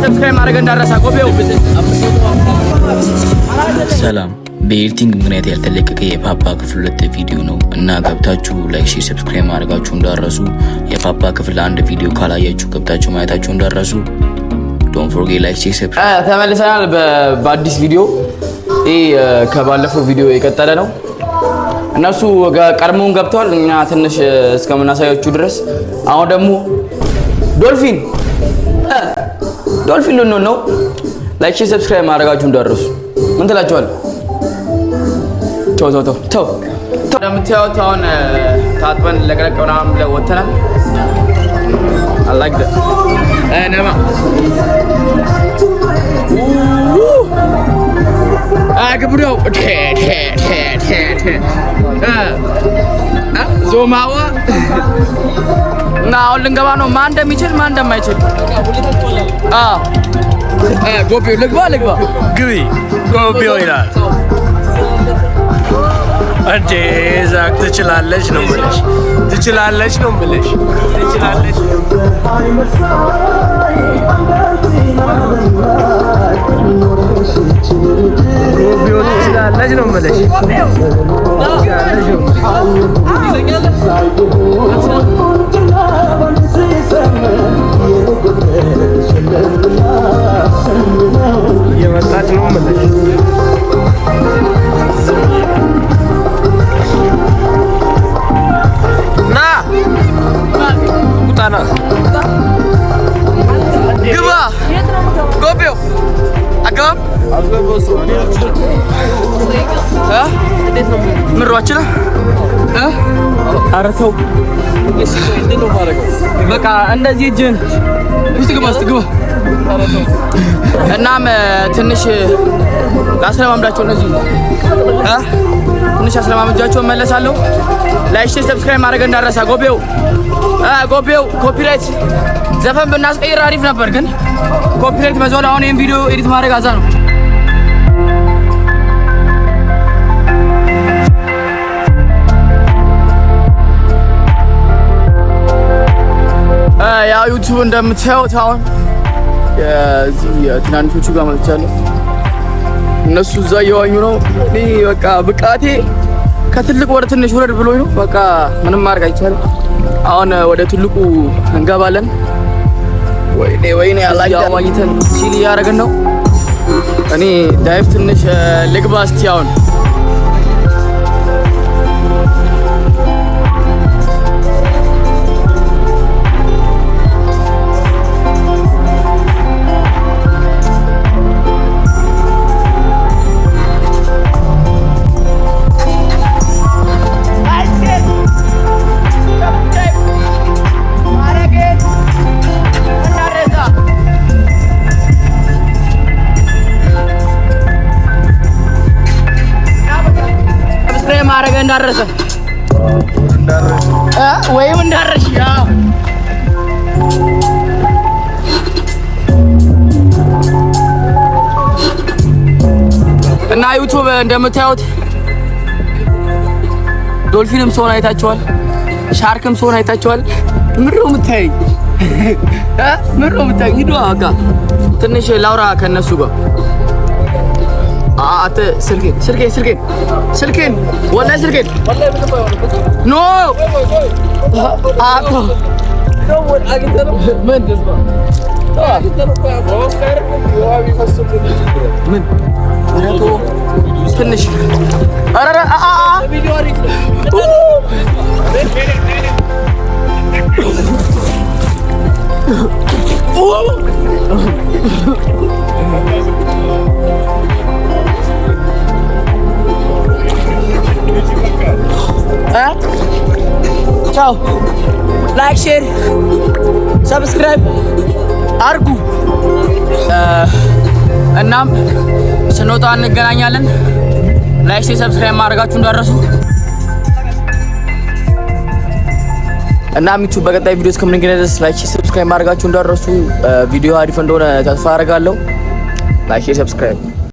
ሰብስክራይብ ማድረግ እንዳረሳ ኮፒው ሰላም በኤዲቲንግ ምክንያት ያልተለቀቀ የፓፓ ክፍል 2 ቪዲዮ ነው እና ገብታችሁ ላይክ ሼር ሰብስክራይብ ማድረጋችሁ እንዳረሱ የፓፓ ክፍል 1 ቪዲዮ ካላያችሁ ገብታችሁ ማየታችሁ እንዳረሱ ዶንት ፎርጌት ላይክ ሼር ሰብስክራይብ ተመልሰናል በአዲስ ቪዲዮ ከባለፈው ቪዲዮ የቀጠለ ነው እነሱ ቀድሞውን ገብተዋል እኛ ትንሽ እስከምናሳያችሁ ድረስ አሁን ደግሞ ዶልፊን ነው ላይክ ሼር ሰብስክራይብ ማድረጋችሁ እንዳረሱ ምን ትላችኋል ተው እንደምታዩት አሁን ታጥበን ለቀለቅ ምናምን ብለን ወተናል I like that ነማ አግብረው ዞማዋ እና አሁን ልንገባ ነው ማን እንደሚችል ማን እንደማይችል ጎቢው ልግባ ግቢ ጎቢው ይላል አንዴ ዛክ ትችላለች ነው የምልሽ ጎቢው ትችላለች ነው የምልሽ የመጣች ነው የምልሽ ቁጣና ግባ ጎቢው አጋም ምሯችን ኧረ ተው በቃ እንደዚህ እጅን ውስጥ ግባ እናም ትንሽ ላስለማምዳቸው እነዚህ ትንሽ አስለማምጃቸው መለሳለሁ ላይክ ሼር ሰብስክራይብ ማድረግ እንዳረሳ ጎቢው ኮፒራይት ዘፈን ብናስቀይር አሪፍ ነበር ግን ኮፒራይት በዛው አሁን ይሄን ቪዲዮ ኤዲት ማድረግ አዛ ነው ያው ዩቲዩብ እንደምታዩት አሁን የዚህ ትናንሾቹ ጋር መጥቻለሁ እነሱ እዛ እየዋኙ ነው እኔ በቃ ብቃቴ ከትልቅ ወደ ትንሽ ወረድ ብሎኝ ነው በቃ ምንም ማድረግ አይቻልም አሁን ወደ ትልቁ እንገባለን ወይኔ አላየን ሲል ያረጋን ነው እኔ ዳይቭ ትንሽ ልግባ እስቲ አሁን ማረጋ እንዳረሰ ወይም እንዳረሽ እና ዩቲዩብ እንደምታዩት ዶልፊንም ሰውን አይታችኋል ሻርክም ሰውን አይታችኋል ምንድን ነው የምታየኝ ሂዱ በቃ ትንሽ ላውራ ከነሱ ጋር አተ ስልኬን ወላሂ ስልኬን ኖ አቶ ምን ትንሽ አራራ ቪዲዮ አሪፍ ነው ቻው ላይክ ሼር ሰብስክራይብ አርጉ እናም ስንወጣ እንገናኛለን ላይክ ሼር ሰብስክራይብ ማድረጋችሁ እንዳረሱ እናም ዩቲዩብ በቀጣይ ቪዲዮ እስከምንገናኝ ድረስ ላይክ ሼር ሰብስክራይብ ማድረጋችሁ እንዳረሱ ቪዲዮ አሪፍ እንደሆነ ተስፋ አደርጋለሁ ላይክ ሼር ሰብስክራይብ